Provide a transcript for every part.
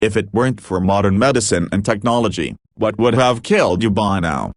If it weren't for modern medicine and technology, what would have killed you by now?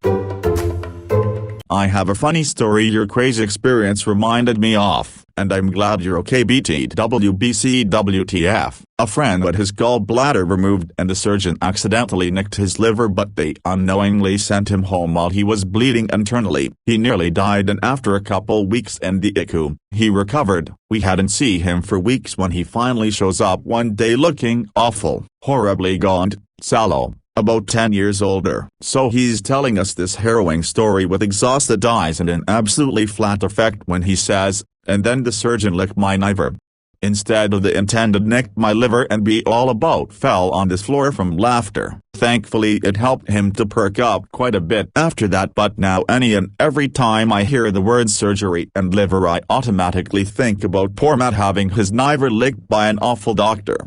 I have a funny story your crazy experience reminded me of, and I'm glad you're okay. BTWBCWTF. A friend had his gallbladder removed and the surgeon accidentally nicked his liver, but they unknowingly sent him home while he was bleeding internally. He nearly died, and after a couple weeks in the ICU, he recovered. We hadn't seen him for weeks when he finally shows up one day looking awful, horribly gaunt, sallow, about 10 years older. So he's telling us this harrowing story with exhausted eyes and an absolutely flat effect when he says, "And then the surgeon licked my liver." Instead of the intended nicked my liver, and we all about fell on the floor from laughter. Thankfully it helped him to perk up quite a bit after that, but now any and every time I hear the word surgery and liver I automatically think about poor Matt having his liver licked by an awful doctor.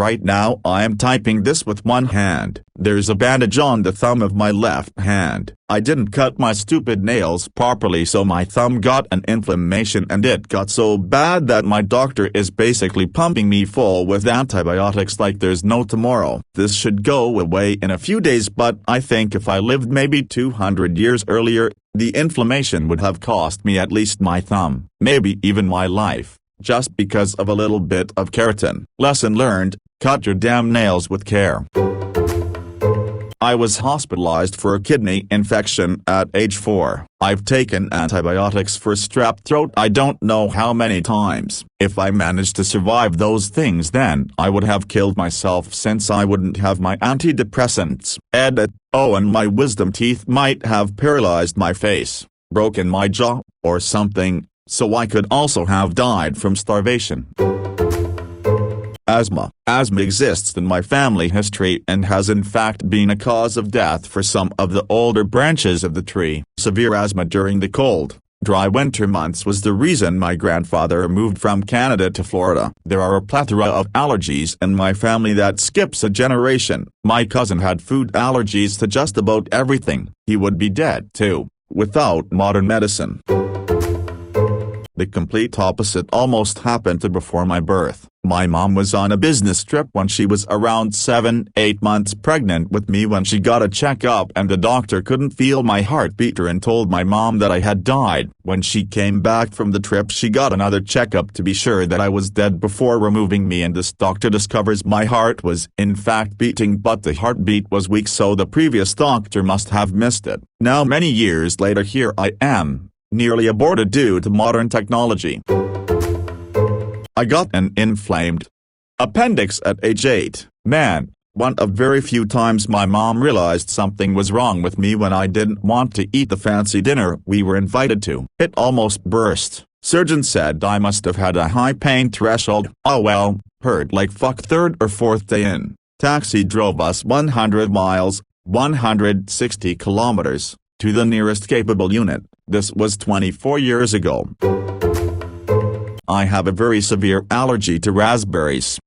Right now I am typing this with one hand. There's a bandage on the thumb of my left hand. I didn't cut my stupid nails properly, so my thumb got an inflammation, and it got so bad that my doctor is basically pumping me full with antibiotics like there's no tomorrow. This should go away in a few days, but I think if I lived maybe 200 years earlier, the inflammation would have cost me at least my thumb, maybe even my life, just because of a little bit of keratin. Lesson learned: cut your damn nails with care. I was hospitalized for a kidney infection at age 4. I've taken antibiotics for strep throat I don't know how many times. If I managed to survive those things, then I would have killed myself, since I wouldn't have my antidepressants. Edit. Oh, and my wisdom teeth might have paralyzed my face, broken my jaw, or something, so I could also have died from starvation. Asthma. Asthma exists in my family history and has in fact been a cause of death for some of the older branches of the tree. Severe asthma during the cold, dry winter months was the reason my grandfather moved from Canada to Florida. There are a plethora of allergies in my family that skips a generation. My cousin had food allergies to just about everything. He would be dead too, without modern medicine. The complete opposite almost happened before my birth. My mom was on a business trip when she was around 7-8 months pregnant with me when she got a checkup, and the doctor couldn't feel my heartbeat and told my mom that I had died. When she came back from the trip, she got another checkup to be sure that I was dead before removing me, and this doctor discovers my heart was in fact beating, but the heartbeat was weak, so the previous doctor must have missed it. Now many years later, here I am, nearly aborted due to modern technology. I got an inflamed appendix at age 8. Man, one of very few times my mom realized something was wrong with me when I didn't want to eat the fancy dinner we were invited to. It almost burst. Surgeon said I must have had a high pain threshold. Oh well, hurt like fuck. Third or fourth day in, taxi drove us 100 miles, 160 kilometers, to the nearest capable unit. This was 24 years ago. I have a very severe allergy to raspberries.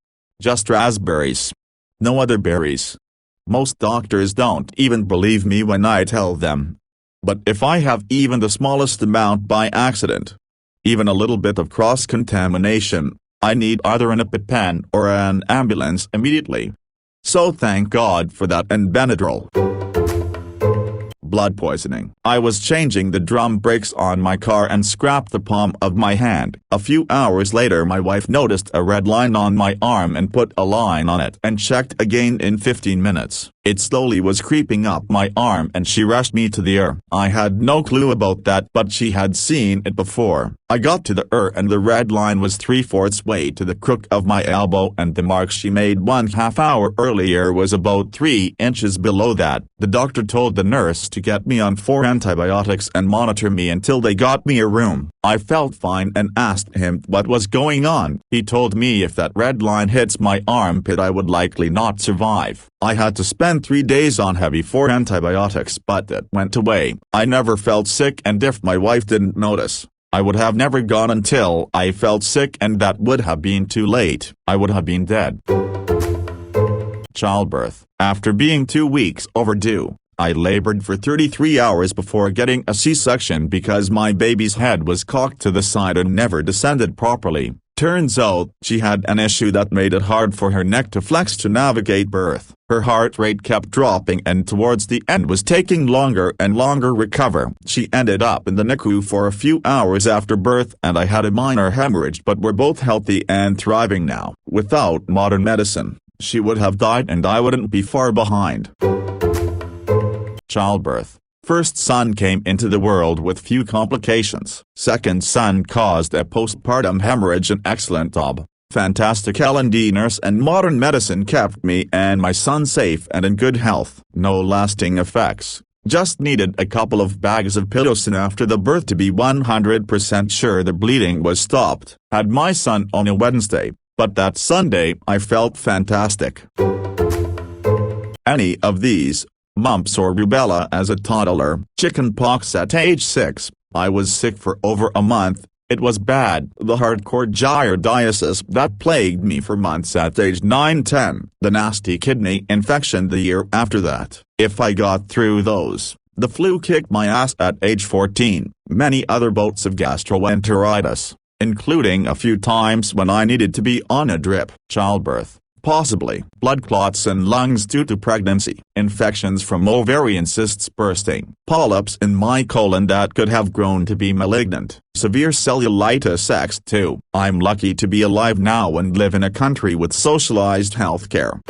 Just raspberries. No other berries. Most doctors don't even believe me when I tell them. But if I have even the smallest amount by accident, even a little bit of cross-contamination, I need either an EpiPen or an ambulance immediately. So thank God for that and Benadryl. Blood poisoning. I was changing the drum brakes on my car and scrapped the palm of my hand. A few hours later, my wife noticed a red line on my arm and put a line on it and checked again in 15 minutes. It slowly was creeping up my arm and she rushed me to the ER. I had no clue about that, but she had seen it before. I got to the ER and the red line was 3/4 way to the crook of my elbow, and the mark she made 1/2 hour earlier was about 3 inches below that. The doctor told the nurse to get me on 4 antibiotics and monitor me until they got me a room. I felt fine and asked him what was going on. He told me if that red line hits my armpit I would likely not survive. I had to spend 3 days on heavy 4 antibiotics, but it went away. I never felt sick, and if my wife didn't notice, I would have never gone until I felt sick, and that would have been too late. I would have been dead. Childbirth. After being 2 weeks overdue, I labored for 33 hours before getting a C-section because my baby's head was cocked to the side and never descended properly. Turns out, she had an issue that made it hard for her neck to flex to navigate birth. Her heart rate kept dropping and towards the end was taking longer and longer recover. She ended up in the NICU for a few hours after birth and I had a minor hemorrhage, but we're both healthy and thriving now. Without modern medicine, she would have died and I wouldn't be far behind. Childbirth. First son came into the world with few complications. Second son caused a postpartum hemorrhage. An excellent job. Fantastic L&D nurse and modern medicine kept me and my son safe and in good health. No lasting effects. Just needed a couple of bags of Pitocin after the birth to be 100% sure the bleeding was stopped. Had my son on a Wednesday, but that Sunday I felt fantastic. Any of these, mumps or rubella as a toddler, chickenpox at age 6, I was sick for over a month. It was bad. The hardcore giardiasis that plagued me for months at age 9-10. The nasty kidney infection the year after that. If I got through those, the flu kicked my ass at age 14. Many other bouts of gastroenteritis, including a few times when I needed to be on a drip. Childbirth. Possibly blood clots in lungs due to pregnancy, infections from ovarian cysts bursting, polyps in my colon that could have grown to be malignant, severe cellulitis X2. I'm lucky to be alive now and live in a country with socialized healthcare.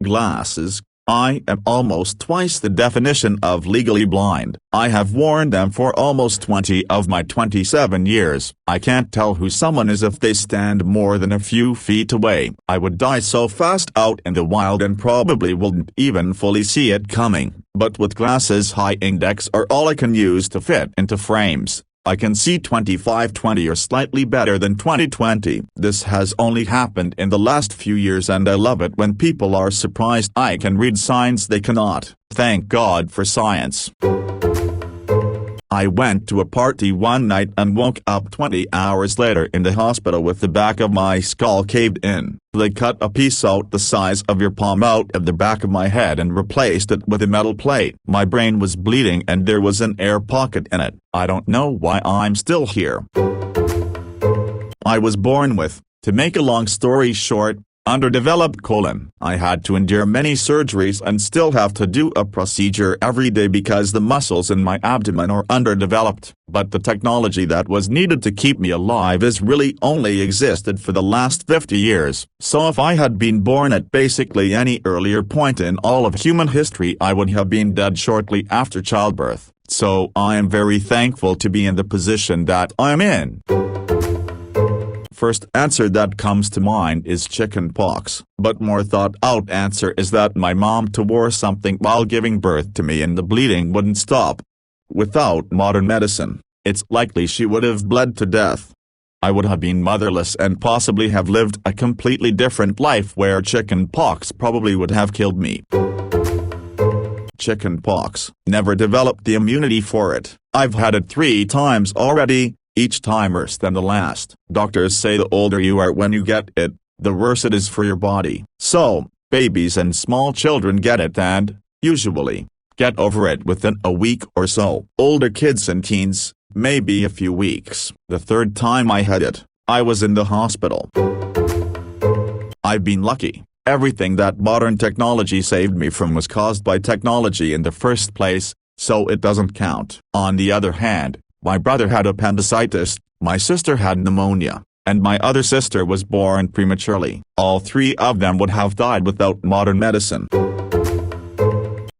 Glasses. I am almost twice the definition of legally blind. I have worn them for almost 20 of my 27 years. I can't tell who someone is if they stand more than a few feet away. I would die so fast out in the wild and probably wouldn't even fully see it coming. But with glasses, high index are all I can use to fit into frames. I can see 25/20 or slightly better than 20/20. This has only happened in the last few years and I love it when people are surprised I can read signs they cannot. Thank God for science. I went to a party one night and woke up 20 hours later in the hospital with the back of my skull caved in. They cut a piece out the size of your palm out of the back of my head and replaced it with a metal plate. My brain was bleeding and there was an air pocket in it. I don't know why I'm still here. I was born with, to make a long story short, underdeveloped colon. I had to endure many surgeries and still have to do a procedure every day because the muscles in my abdomen are underdeveloped. But the technology that was needed to keep me alive is really only existed for the last 50 years. So if I had been born at basically any earlier point in all of human history I would have been dead shortly after childbirth. So I am very thankful to be in the position that I'm in. First answer that comes to mind is chickenpox, but more thought out answer is that my mom wore something while giving birth to me and the bleeding wouldn't stop. Without modern medicine, it's likely she would have bled to death. I would have been motherless and possibly have lived a completely different life where chickenpox probably would have killed me. Chickenpox. Never developed the immunity for it. I've had it 3 times already. Each time worse than the last. Doctors say the older you are when you get it, the worse it is for your body. So, babies and small children get it and, usually, get over it within a week or so. Older kids and teens, maybe a few weeks. The 3rd time I had it, I was in the hospital. I've been lucky. Everything that modern technology saved me from was caused by technology in the first place, so it doesn't count. On the other hand, my brother had appendicitis, my sister had pneumonia, and my other sister was born prematurely. All 3 of them would have died without modern medicine.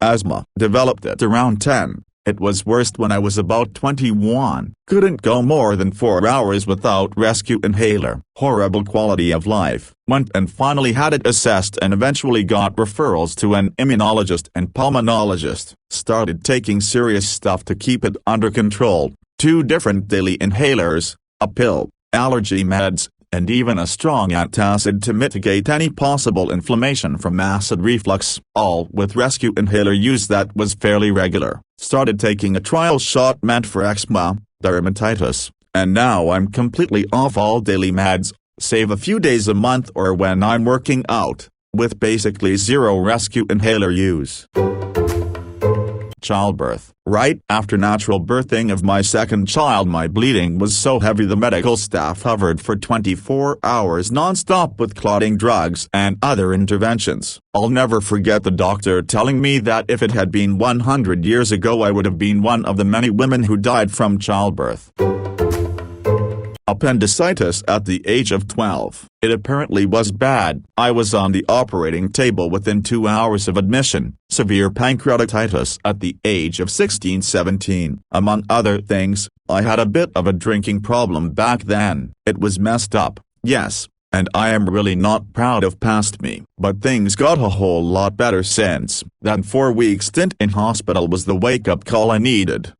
Asthma. Developed it around 10. It was worst when I was about 21. Couldn't go more than 4 hours without rescue inhaler. Horrible quality of life. Went and finally had it assessed and eventually got referrals to an immunologist and pulmonologist. Started taking serious stuff to keep it under control. 2 different daily inhalers, a pill, allergy meds, and even a strong antacid to mitigate any possible inflammation from acid reflux, all with rescue inhaler use that was fairly regular. Started taking a trial shot meant for eczema, dermatitis, and now I'm completely off all daily meds, save a few days a month or when I'm working out, with basically 0 rescue inhaler use. Childbirth. Right after natural birthing of my second child, my bleeding was so heavy the medical staff hovered for 24 hours non-stop with clotting drugs and other interventions. I'll never forget the doctor telling me that if it had been 100 years ago I would have been one of the many women who died from childbirth. Appendicitis at the age of 12. It apparently was bad. I was on the operating table within 2 hours of admission. Severe pancreatitis at the age of 16-17. Among other things, I had a bit of a drinking problem back then. It was messed up, yes, and I am really not proud of past me. But things got a whole lot better since. That 4-week stint in hospital was the wake-up call I needed.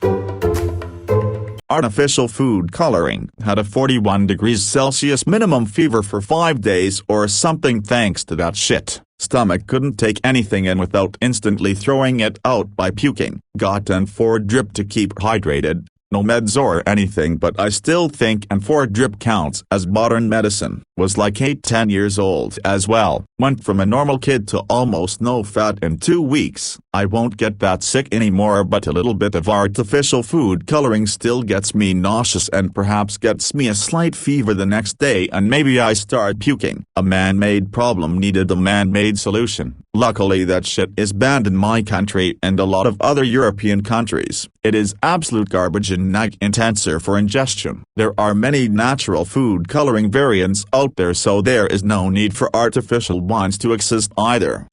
Artificial food coloring. Had a 41 degrees Celsius minimum fever for 5 days or something thanks to that shit. Stomach couldn't take anything in without instantly throwing it out by puking. Got N4 drip to keep hydrated. No meds or anything, but I still think N4 drip counts as modern medicine. Was like 8-10 years old as well. Went from a normal kid to almost no fat in 2 weeks. I won't get that sick anymore, but a little bit of artificial food coloring still gets me nauseous and perhaps gets me a slight fever the next day, and maybe I start puking. A man-made problem needed a man-made solution. Luckily that shit is banned in my country and a lot of other European countries. It is absolute garbage and nag intenser for ingestion. There are many natural food coloring variants out there, so there is no need for artificial ones to exist either.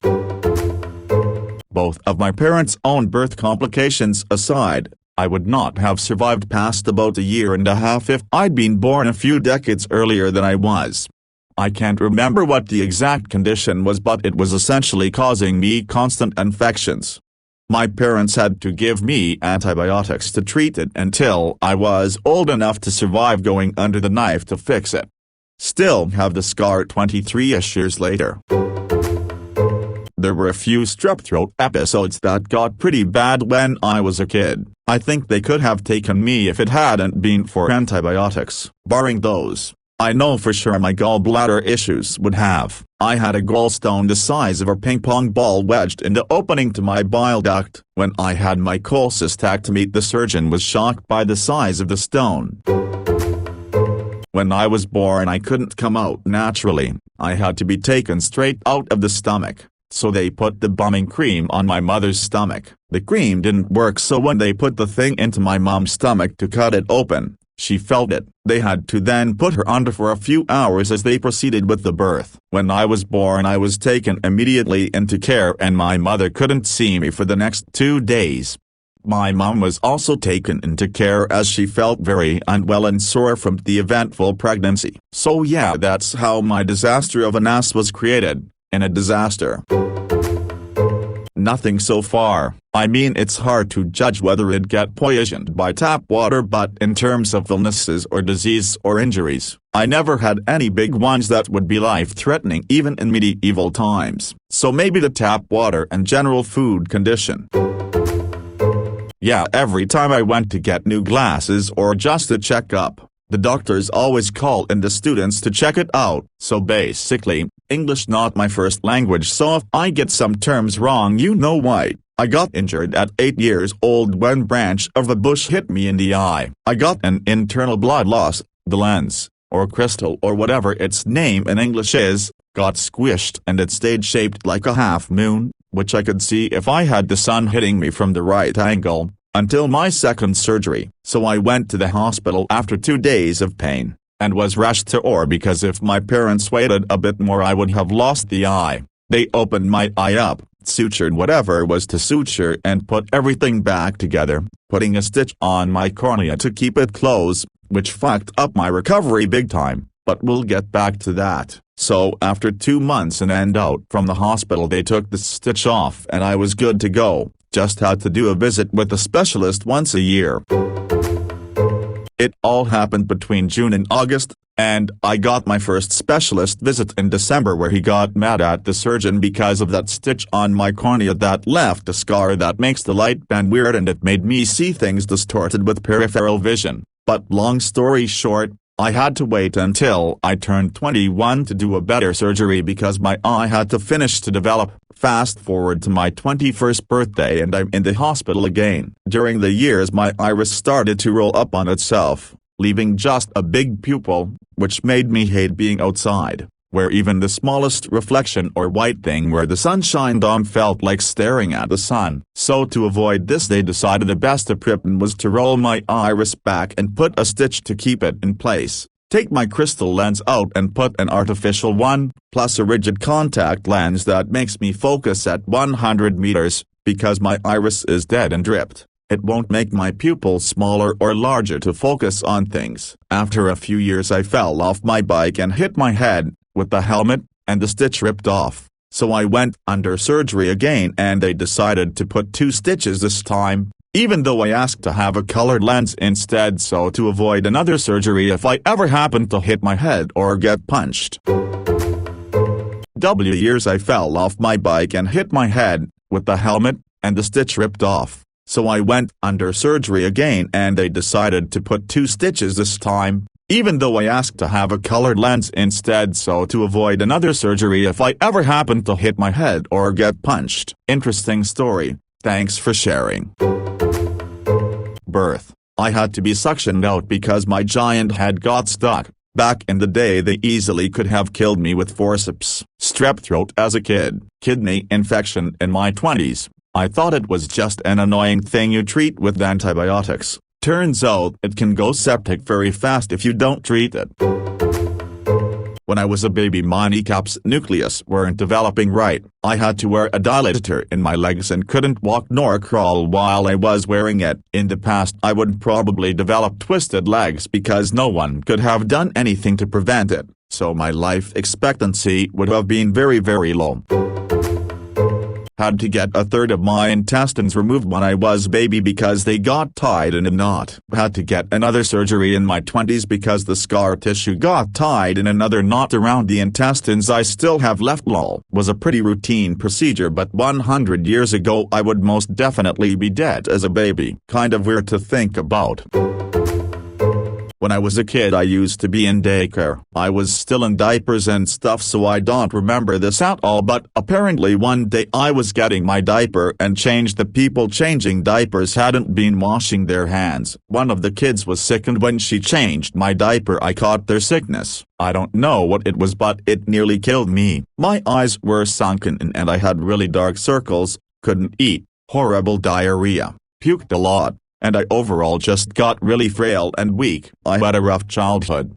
Both of my parents' own birth complications aside, I would not have survived past about a year and a half if I'd been born a few decades earlier than I was. I can't remember what the exact condition was, but it was essentially causing me constant infections. My parents had to give me antibiotics to treat it until I was old enough to survive going under the knife to fix it. Still have the scar 23-ish years later. There were a few strep throat episodes that got pretty bad when I was a kid. I think they could have taken me if it hadn't been for antibiotics. Barring those, I know for sure my gallbladder issues would have. I had a gallstone the size of a ping pong ball wedged in the opening to my bile duct. When I had my cholecystectomy, the surgeon was shocked by the size of the stone. When I was born I couldn't come out naturally. I had to be taken straight out of the stomach. So they put the bumming cream on my mother's stomach. The cream didn't work, so when they put the thing into my mom's stomach to cut it open, she felt it. They had to then put her under for a few hours as they proceeded with the birth. When I was born I was taken immediately into care and my mother couldn't see me for the next 2 days. My mom was also taken into care as she felt very unwell and sore from the eventful pregnancy. So yeah, that's how my disaster of an ass was created. In a disaster. Nothing so far. I mean, it's hard to judge whether it'd get poisoned by tap water, but in terms of illnesses or disease or injuries, I never had any big ones that would be life-threatening even in medieval times. So maybe the tap water and general food condition. Yeah, every time I went to get new glasses or just a checkup, the doctors always call in the students to check it out. So basically, English not my first language, so if I get some terms wrong you know why. I got injured at 8 years old when branch of a bush hit me in the eye. I got an internal blood loss. The lens, or crystal or whatever its name in English is, got squished and it stayed shaped like a half moon, which I could see if I had the sun hitting me from the right angle. Until my second surgery, so I went to the hospital after 2 days of pain, and was rushed to OR because if my parents waited a bit more I would have lost the eye. They opened my eye up, sutured whatever was to suture and put everything back together, putting a stitch on my cornea to keep it closed, which fucked up my recovery big time, but we'll get back to that. So after 2 months and out from the hospital they took the stitch off and I was good to go. Just had to do a visit with a specialist once a year. It all happened between June and August, and I got my first specialist visit in December where he got mad at the surgeon because of that stitch on my cornea that left a scar that makes the light bend weird and it made me see things distorted with peripheral vision. But long story short, I had to wait until I turned 21 to do a better surgery because my eye had to finish to develop. Fast forward to my 21st birthday and I'm in the hospital again. During the years my iris started to roll up on itself, leaving just a big pupil, which made me hate being outside, where even the smallest reflection or white thing where the sun shined on felt like staring at the sun. So to avoid this they decided the best option was to roll my iris back and put a stitch to keep it in place, take my crystal lens out and put an artificial one, plus a rigid contact lens that makes me focus at 100 meters, because my iris is dead and dripped. It won't make my pupils smaller or larger to focus on things. After a few years I fell off my bike and hit my head, with the helmet, and the stitch ripped off. So I went under surgery again and they decided to put 2 stitches this time, even though I asked to have a colored lens instead so to avoid another surgery if I ever happened to hit my head or get punched. Years I fell off my bike and hit my head, with the helmet, and the stitch ripped off. So I went under surgery again and they decided to put 2 stitches this time, even though I asked to have a colored lens instead so to avoid another surgery if I ever happened to hit my head or get punched. Interesting story, thanks for sharing. Birth. I had to be suctioned out because my giant head got stuck. Back in the day they easily could have killed me with forceps. Strep throat as a kid. Kidney infection in my 20s. I thought it was just an annoying thing you treat with antibiotics. Turns out it can go septic very fast if you don't treat it. When I was a baby my kneecaps nucleus weren't developing right. I had to wear a dilator in my legs and couldn't walk nor crawl while I was wearing it. In the past I would probably develop twisted legs because no one could have done anything to prevent it, so my life expectancy would have been very low. Had to get a third of my intestines removed when I was baby because they got tied in a knot. Had to get another surgery in my 20s because the scar tissue got tied in another knot around the intestines I still have left. Lol. Was a pretty routine procedure, but 100 years ago I would most definitely be dead as a baby. Kind of weird to think about. When I was a kid I used to be in daycare. I was still in diapers and stuff so I don't remember this at all, but apparently one day I was getting my diaper and changed. The people changing diapers hadn't been washing their hands. One of the kids was sick and when she changed my diaper I caught their sickness. I don't know what it was but it nearly killed me. My eyes were sunken in and I had really dark circles, couldn't eat, horrible diarrhea, puked a lot, and I overall just got really frail and weak. I had a rough childhood.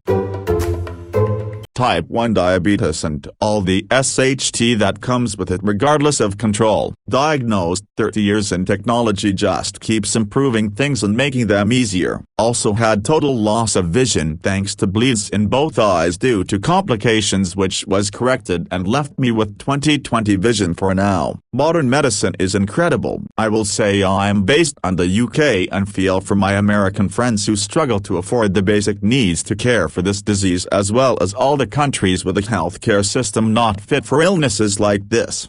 Type 1 diabetes and all the SHT that comes with it regardless of control. Diagnosed. 30 years and technology just keeps improving things and making them easier. Also had total loss of vision thanks to bleeds in both eyes due to complications which was corrected and left me with 20/20 vision for now. Modern medicine is incredible. I will say I am based on the UK and feel for my American friends who struggle to afford the basic needs to care for this disease as well as all the countries with a healthcare system not fit for illnesses like this.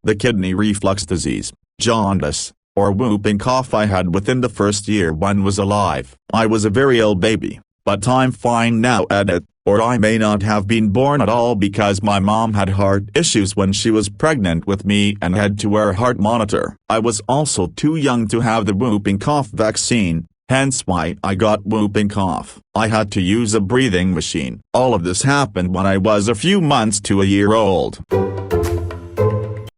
The kidney reflux disease, jaundice, or whooping cough I had within the first year one was alive. I was a very ill baby, but I'm fine now at it, or I may not have been born at all because my mom had heart issues when she was pregnant with me and had to wear a heart monitor. I was also too young to have the whooping cough vaccine, hence why I got whooping cough. I had to use a breathing machine. All of this happened when I was a few months to a year old.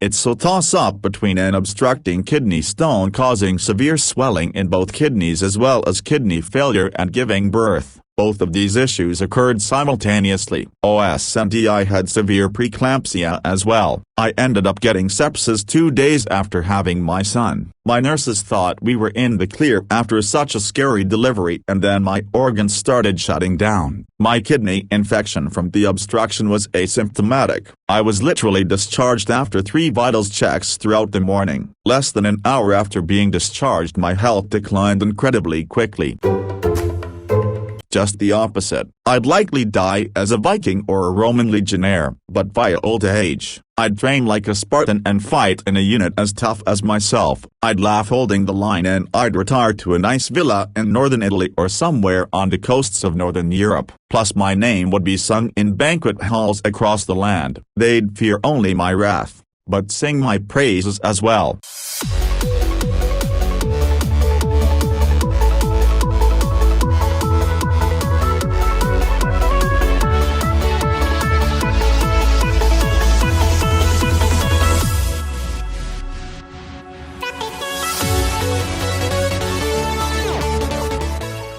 It's a toss-up between an obstructing kidney stone causing severe swelling in both kidneys as well as kidney failure and giving birth. Both of these issues occurred simultaneously. And I had severe preeclampsia as well. I ended up getting sepsis 2 days after having my son. My nurses thought we were in the clear after such a scary delivery and then my organs started shutting down. My kidney infection from the obstruction was asymptomatic. I was literally discharged after 3 vitals checks throughout the morning. Less than an hour after being discharged my health declined incredibly quickly. Just the opposite. I'd likely die as a Viking or a Roman legionnaire, but by old age, I'd train like a Spartan and fight in a unit as tough as myself. I'd laugh holding the line and I'd retire to a nice villa in northern Italy or somewhere on the coasts of northern Europe. Plus my name would be sung in banquet halls across the land. They'd fear only my wrath, but sing my praises as well.